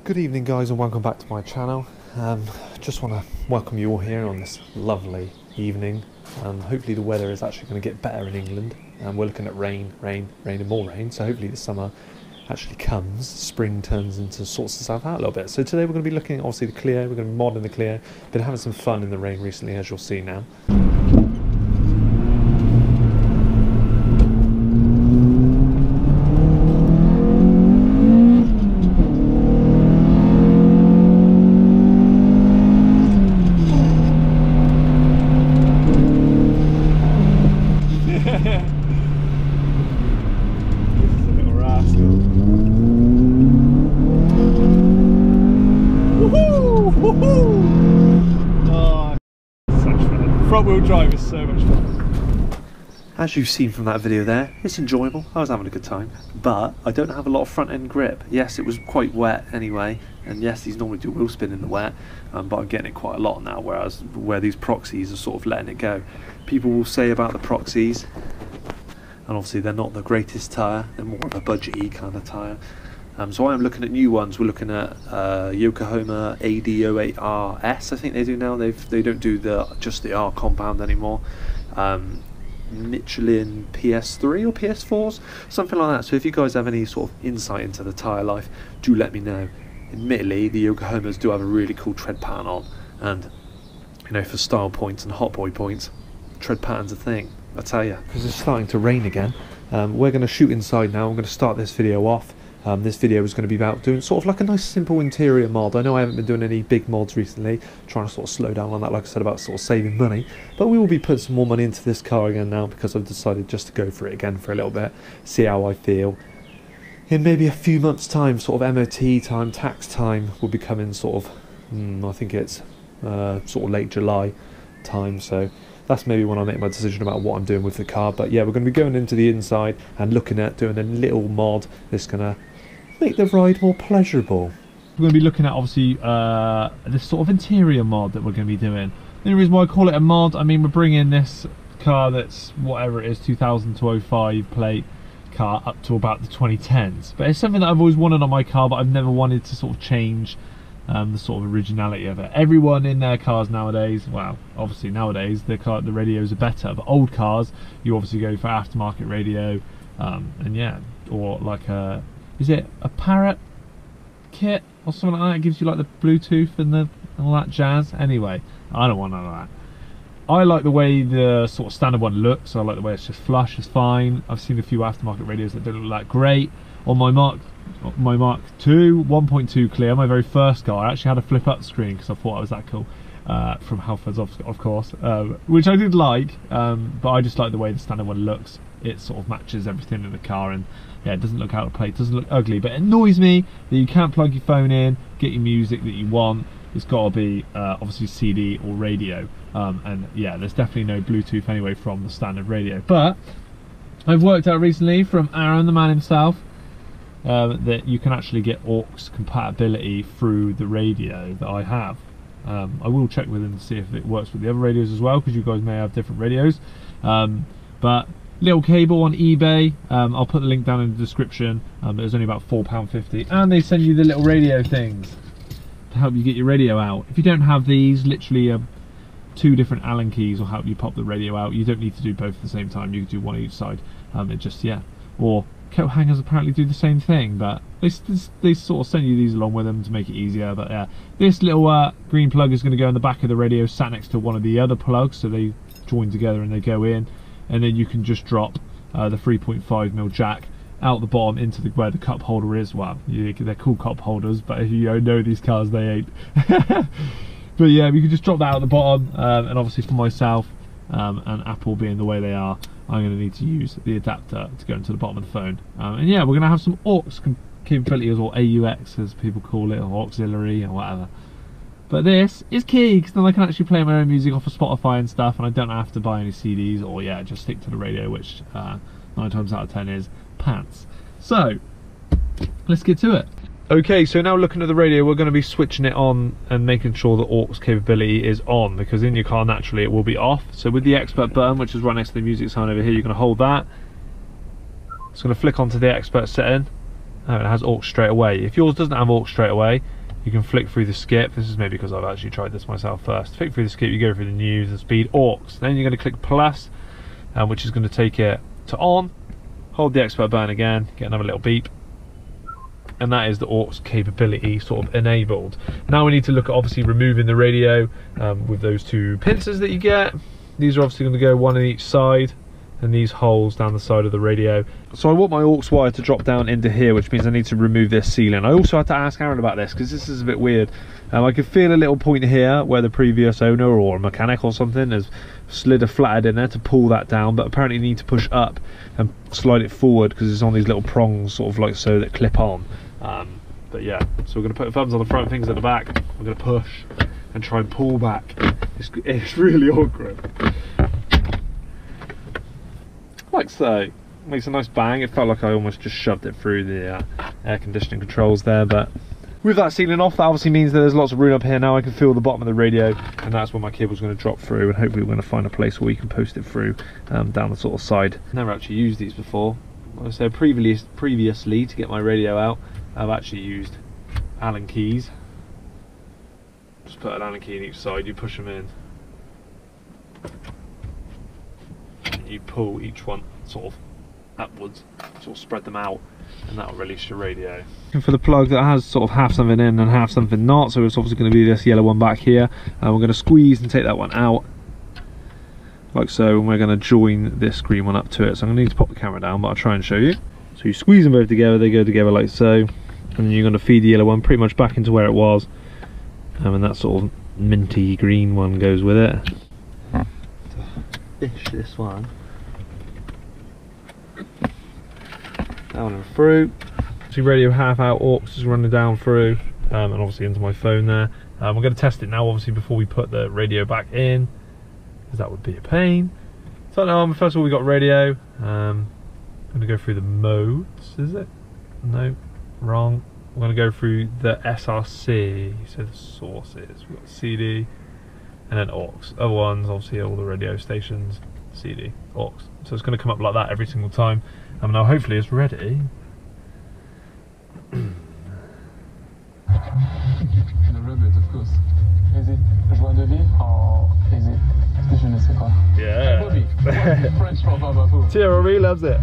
Good evening guys and welcome back to my channel. Just want to welcome you all here on this lovely evening. Hopefully the weather is actually going to get better in England. We're looking at rain and more rain, so hopefully the summer actually comes, spring turns into sorts itself out a little bit. So today we're going to be looking at obviously the Clio, we're going to be modding the Clio. Been having some fun in the rain recently, as you'll see now. Front wheel drive is so much fun. As you've seen from that video there, it's enjoyable. I was having a good time, but I don't have a lot of front end grip. Yes, it was quite wet anyway, and yes, these normally do wheel spin in the wet, but I'm getting it quite a lot now, whereas where these proxies are sort of letting it go. People will say about the proxies, and obviously they're not the greatest tyre, they're more of a budget-y kind of tyre. So I am looking at new ones. We're looking at Yokohama AD08RS, I think they do now. They don't do just the R compound anymore. Michelin PS3 or PS4s, something like that. So if you guys have any sort of insight into the tyre life, do let me know. Admittedly, the Yokohamas do have a really cool tread pattern on, and you know, for style points and hot boy points, tread pattern's a thing, I tell you. Because it's starting to rain again. We're going to shoot inside now. I'm going to start this video off. This video is going to be about doing sort of like a nice simple interior mod. I know I haven't been doing any big mods recently, trying to sort of slow down on that, like I said, about sort of saving money. But we will be putting some more money into this car again now, because I've decided just to go for it again for a little bit, see how I feel. In maybe a few months time, sort of MOT time, tax time will be coming sort of, I think it's sort of late July time, so that's maybe when I make my decision about what I'm doing with the car. But yeah, we're going to be going into the inside and looking at doing a little mod that's going to make the ride more pleasurable. We're going to be looking at obviously this sort of interior mod that we're going to be doing. The only reason why I call it a mod, I mean, we're bringing this car that's whatever it is, 2000 to 05 plate car up to about the 2010s. But it's something that I've always wanted on my car, but I've never wanted to sort of change the sort of originality of it. Everyone in their cars nowadays, well, obviously nowadays the radios are better, but old cars you obviously go for aftermarket radio, and yeah, or like a, is it a Parrot kit or something like that? It gives you like the Bluetooth and all that jazz. Anyway, I don't want none of that. I like the way the sort of standard one looks. I like the way it's just flush, it's fine. I've seen a few aftermarket radios that don't look that great. On my Mark II 1.2 Clio, my very first car, I actually had a flip up screen because I thought I was that cool, from Halfords of course, which I did like, but I just like the way the standard one looks. It sort of matches everything in the car, and yeah, it doesn't look out of place, it doesn't look ugly, but it annoys me that you can't plug your phone in, get your music that you want. It's got to be obviously CD or radio, and yeah, there's definitely no Bluetooth anyway from the standard radio. But I've worked out recently from Aaron, the man himself, that you can actually get aux compatibility through the radio that I have. I will check with him to see if it works with the other radios as well, because you guys may have different radios. But little cable on eBay, I'll put the link down in the description. It was only about £4.50, and they send you the little radio things to help you get your radio out. If you don't have these, literally 2 different Allen keys will help you pop the radio out. You don't need to do both at the same time, you can do one each side. It just, yeah, or coat hangers apparently do the same thing, but they sort of send you these along with them to make it easier. But yeah, this little green plug is going to go in the back of the radio, sat next to one of the other plugs, so they join together and they go in, and then you can just drop the 3.5mm jack out the bottom into where the cup holder is. Well, they're called cup holders, but if you don't know these cars, they ain't. But yeah, you can just drop that out the bottom, and obviously for myself, and Apple being the way they are, I'm going to need to use the adapter to go into the bottom of the phone. And yeah, we're going to have some aux capabilities, or AUX as people call it, or auxiliary or whatever. But this is key, because then I can actually play my own music off of Spotify and stuff, and I don't have to buy any CDs, or yeah, just stick to the radio, which 9 times out of 10 is pants. So let's get to it. Okay, so now looking at the radio, we're going to be switching it on and making sure the aux capability is on, because in your car naturally it will be off. So with the expert button, which is right next to the music sign over here, you're going to hold that. It's going to flick onto the expert setting, and it has aux straight away. If yours doesn't have aux straight away, You can flick through the skip. This is maybe because I've actually tried this myself first. Flick through the skip, you go through the news, the speed, aux. Then you're going to click plus, which is going to take it to on. Hold the expert button again, get another little beep. And that is the aux capability sort of enabled. Now we need to look at obviously removing the radio with those two pincers that you get. These are obviously going to go one on each side, and these holes down the side of the radio. So I want my aux wire to drop down into here, which means I need to remove this sealing. I also had to ask Aaron about this because this is a bit weird. I could feel a little point here where the previous owner or a mechanic or something has slid a flathead in there to pull that down, but apparently you need to push up and slide it forward because it's on these little prongs sort of like so that clip on. But yeah, so we're going to put thumbs on the front, fingers at the back. We're going to push and try and pull back. It's really awkward. Like so. Makes a nice bang. It felt like I almost just shoved it through the air conditioning controls there, but with that sealing off, that obviously means that there's lots of room up here now. I can feel the bottom of the radio, and that's where my cable's going to drop through, and hopefully we're going to find a place where we can post it through down the sort of side. Never actually used these before. Like I said previously, to get my radio out, I've actually used Allen keys. Just put an Allen key in each side, you push them in, and you pull each one sort of upwards, sort of spread them out, and that'll release your radio. And for the plug that has sort of half something in and half something not, so it's obviously going to be this yellow one back here, and we're going to squeeze and take that one out like so, and we're going to join this green one up to it. So I'm going to need to pop the camera down, but I'll try and show you. So you squeeze them both together, they go together like so, and then you're going to feed the yellow one pretty much back into where it was, and that sort of minty green one goes with it. To fish this one down and through. So radio half out aux is running down through, and obviously into my phone there. We're going to test it now obviously before we put the radio back in, because that would be a pain. So now first of all we got radio. I'm going to go through the modes, is it? No, wrong. We're going to go through the SRC, so the sources. We've got CD and then aux. Other ones, obviously all the radio stations, CD, aux. So it's going to come up like that every single time. Now hopefully it's ready. The rabbit, of course. Is it joie de vivre or is it je ne sais quoi? Yeah. Bobby. French for Baba. Thierry loves it.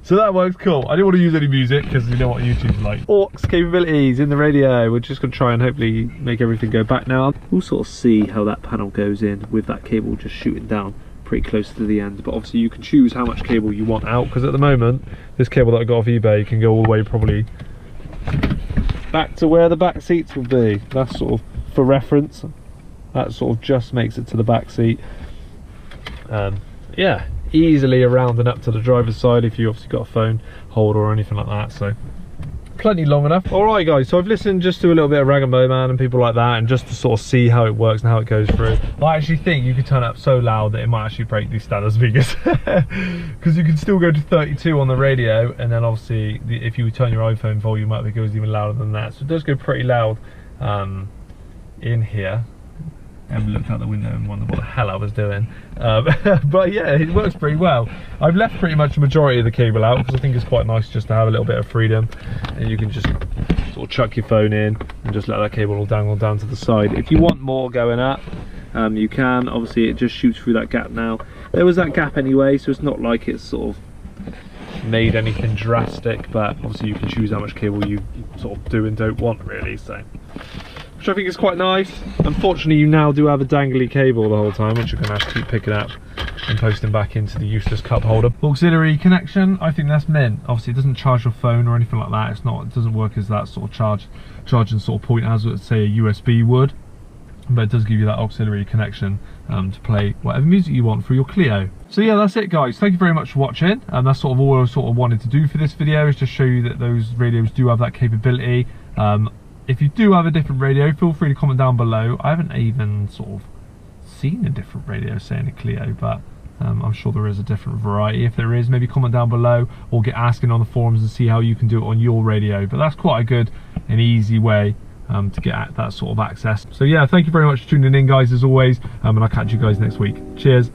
So that works cool. I didn't want to use any music because you know what YouTube's like. aux capabilities in the radio. We're just going to try and hopefully make everything go back now. We'll sort of see how that panel goes in with that cable just shooting down pretty close to the end, but obviously you can choose how much cable you want out, because at the moment this cable that I got off eBay can go all the way probably back to where the back seats will be. That's sort of for reference. That sort of just makes it to the back seat. Yeah, easily around and up to the driver's side if you obviously got a phone holder or anything like that, so plenty long enough. Alright guys, so I've listened just to a little bit of Rag and Bowman and people like that, and just to sort of see how it works and how it goes through. I actually think you could turn it up so loud that it might actually break these standard speakers, because you can still go to 32 on the radio, and then obviously if you turn your iPhone volume up it goes even louder than that, so it does go pretty loud in here. And looked out the window and wondered what the hell I was doing. But yeah, it works pretty well. I've left pretty much the majority of the cable out because I think it's quite nice just to have a little bit of freedom, and you can just sort of chuck your phone in and just let that cable all dangle down to the side. If you want more going up, you can. Obviously it just shoots through that gap now. There was that gap anyway, so it's not like it's sort of made anything drastic, but obviously you can choose how much cable you sort of do and don't want really, so which I think is quite nice. Unfortunately you now do have a dangly cable the whole time, which you're going to have to keep picking up and posting back into the useless cup holder. Auxiliary connection, I think that's mint. Obviously it doesn't charge your phone or anything like that. It doesn't work as that sort of charging sort of point as let's say a USB would, but it does give you that auxiliary connection to play whatever music you want through your Clio. So yeah, that's it guys, thank you very much for watching, and that's sort of all I sort of wanted to do for this video, is just show you that those radios do have that capability. If you do have a different radio, feel free to comment down below. I haven't even sort of seen a different radio saying a Clio, but I'm sure there is a different variety. If there is, maybe comment down below or get asking on the forums and see how you can do it on your radio. But that's quite a good and easy way to get at that sort of access. So yeah, thank you very much for tuning in guys as always, and I'll catch you guys next week. Cheers.